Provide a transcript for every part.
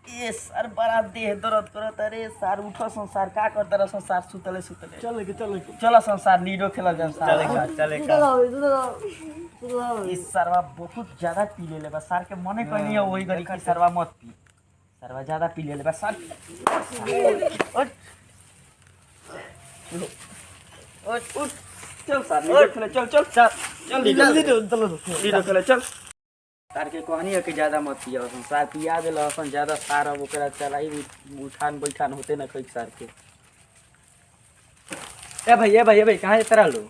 ये सर बड़ा देह दर्द करत। अरे सर उठो संसार का कर दर संसार सुतले सुतले चलो संसार लीडो खेला जाए चलेगा इस सरवा बहुत ज्यादा पी ले बस सर के मने कहनी है वही गरी की सरवा मत पी सरवा ज्यादा पी ले बस सर उठ उठ चल सर लीडो खेले चल लीडो खेले चल सर के कहनी है कि ज्यादा मत पिया सर पिया दिल ज्यादा सार अब ओकरा चलाई उठान बैठान होते ना कई सर के ए भाई कहाँ जता लो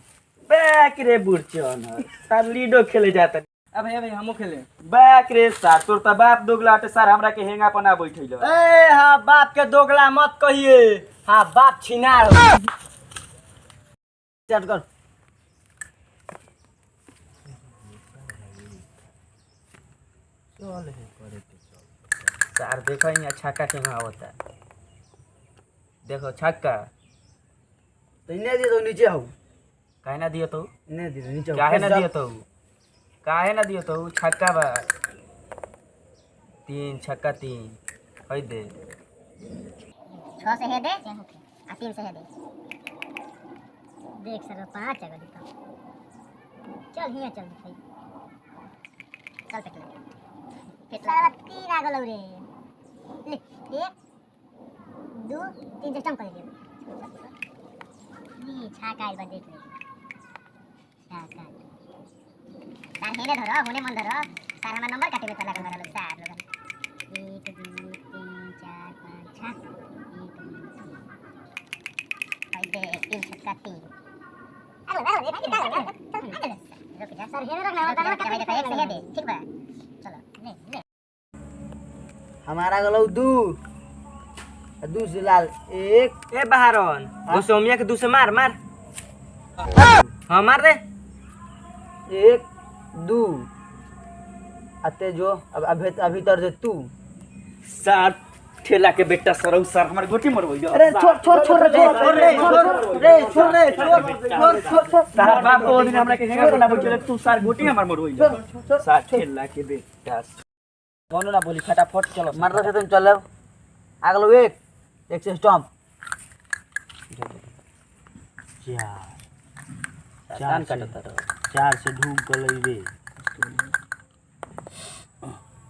बैक रे बुढ़चन सर लीडो खेले जाता भाई हमो खेले बैक रे सर तोर त बाप दोगला हटे सर हमरा के हेंगा पना बैठैल ए हां बाप के दोगला मत कहिए हां बाप छिनार चल कर चल है करे सर देखो यहाँ छक्का केना होता देखो छक्का तो इने दे दो नीचे हो काहे ना दियो तो इने दे दो नीचे काहे ना दियो तो छक्का बा 3 छक्का 3 होई दे 6 से है दे आ 3 से है दे देख सर 5 जगह दिखा चल हिया चल दिखाई चल पे सारा 3 आ गलो रे ले 1 2 3 से स्टम्प कर दियो ये छाका एक बार देख ले छाका तार हेने धरो होने मन धरो सारा हमारा नंबर काटे में चला कर मारा लोग सार लोग 1 2 3 4 5 6 1 2 3 छक्का 3 अरे रुक जा सर हेने रखना होता है भाई देखो 1 से है दे ठीक बा चलो ले हमारा गलो 2 से लाल 1 ए बहारन दो सोमिया के 2 से मार हां मार दे 1 2 आते जो अब अभी तर जे तू सर ठेला के बेटा सरौ सर हमारे गोटी मरवई दो अरे छोड़ तार बाप को दिन हमरा के हेंगा बना बोले तू सर गोटी हमार मरवई दो सर ठेला के बेटा कोनो ना बोली फटाफट चलो मारता से तुम चलो अगलो 1 से स्टम्प चार काटता रहो 4 से ढूंढ के लईबे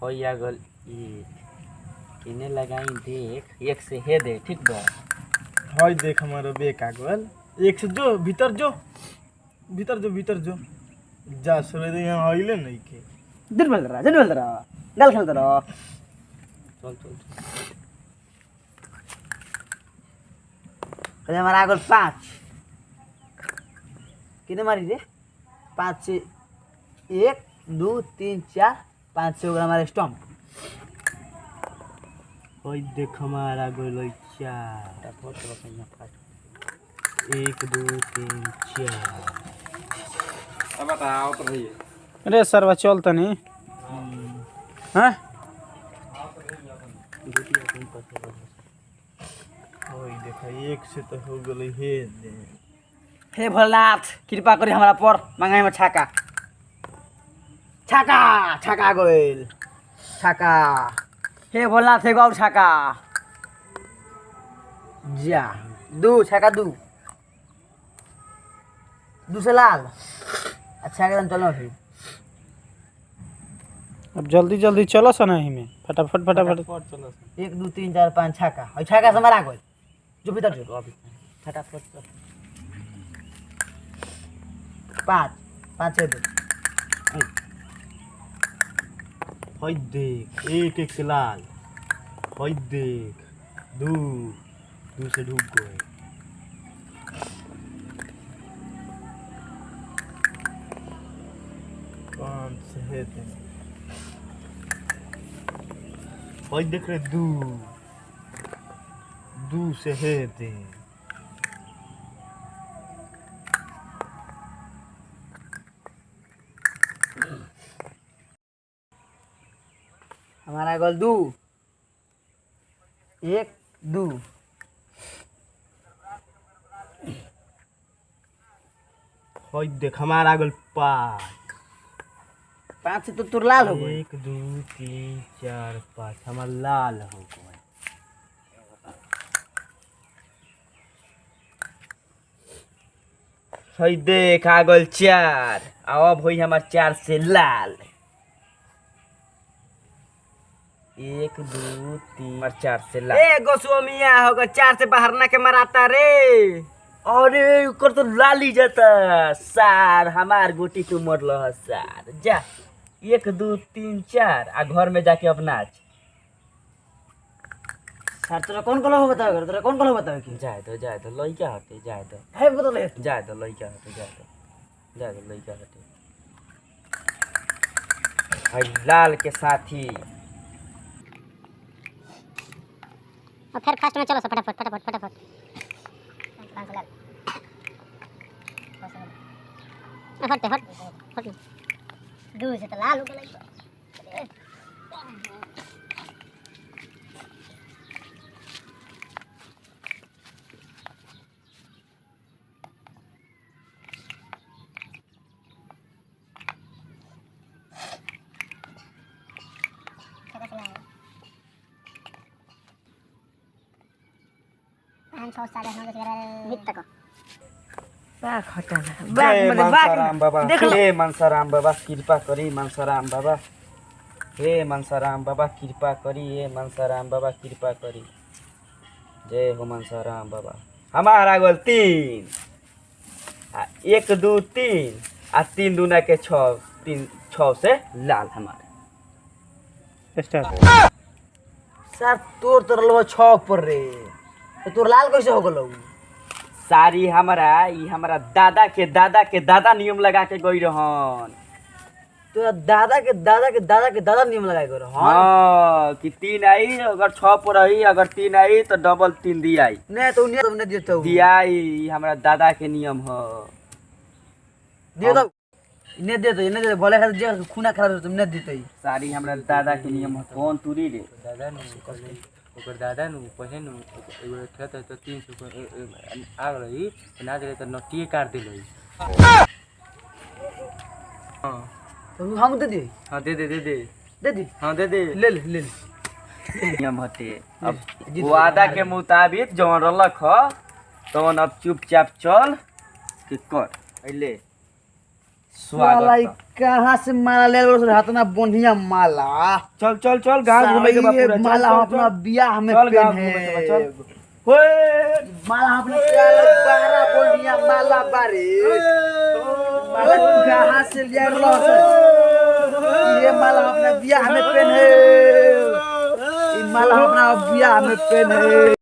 होया गल इने लगाई देख 1 से हे दे ठीक बा हई देख हमारा बेक आ गल 1 से जो भीतर जो जा सुने दे यहाँ आइले नहीं के दिन बोल रहा गल खेलता रहा चल अरे हमारा आगल 5 कितने मारी रे 5 से 1 2 3 4 5 से हमारे स्टम्प हई देख हमारा गल 4 1 2 3 4 अब बताओ तो भैया अरे सरवा चल तनी हां हई देख 1 से तो हो गई हे दे हे भोलेनाथ कृपा करी हमारा पर मंगाई में छाका गोइल छाका हे भोलेनाथ हे गौ छाका जा 2 छाका 2 से लाल अच्छा एकदम चलो फिर अब जल्दी चलो सन ही में फटाफट चलो 1 2 3 4 5 छाका और छाका से मारा गोइल जो भीतर जो अभी फटाफट 5 से 2 हई देख 1 से लाल हई देख 2 से ढूंढ गए पांच से है हई देख रे 2 से है दे हमारा गोल 2 1 2 हई देख हमारा गल 5 5 से तो तोर लाल हो गई। 1 2 3 4 5 हमार लाल हो गए। हई देख आ गल 4 अब होई हमार 4 से लाल। 1 2 3 4 से लाल। ए गोस्वामिया होगा 4 से बाहर ना के मराता रे। अरे ऊपर तो लाल ही जाता सार हमार गोटी तो मरल है सार जा 1 2 3 4 आ घर में जाके अब नाच। सर तोरा कौन कलर हो बताओ तोरा कौन कलर बताओ कि जाए तो लइका हटे जाए तो है बता ले। जाए तो लइका हटे जाए तो लइका हटे। हई लाल के साथी और फिर फास्ट में चलो सब फटाफट फटाफट फटाफट फट फट फट दूर से तो लाल हो गया। जय मनसाराम बाबा हे मनसाराम बाबा कृपा करी मनसाराम बाबा हे मनसाराम बाबा कृपा करी हे मनसाराम बाबा कृपा करी जय हो मनसाराम बाबा। हमारा गोल 3 1 2 3 आ 3 दूना के 6 3 6 से लाल हमारे। स्टार्ट। सर तोर तो रलवा 6 पर रे तो तोर लाल कैसे हो गलो। सारी हमारा ई हमारा दादा नियम लगा के गई रहन। तोरा दादा के दादा के दादा के दादा नियम लगाए करो। हाँ कि 3 आई अगर 6 पर आई अगर 3 आई तो डबल 3 दिया आई नहीं तो उन्हें देता दिया आई हमारा दादा के नियम है। दे दो इन्हें दे दो इन्हें दे दो बोले खातिर जे खूना खराब हो तुमने देते ही सारी हमारा दादा के नियम है। कौन तुरी रे दादा नु ओकर दादा नु पहे नु एगो खेत है तो 300 आ गई ना दे तो नटिए काट दिलई। तो हम दे दे। हाँ दे दे दी हाँ दे ले ले नियम हटे। अब वादा के मुताबिक जवन रलक ह तवन अब चुपचाप चल के कर अइले माला स्वागत। कहाँ से माला ले लो हाथ ना बढ़िया माला। चल चल चल गांव घूमे के साली, ये बापूरा माला अपना बियाह में चल गांव पहने। घूमे के बा, चल। ओए माला अपने बारा बढ़िया माला बारे माला कहाँ से लिया लो ये माला अपने बियाह में पहने। ये माला अपना बियाह में पहने।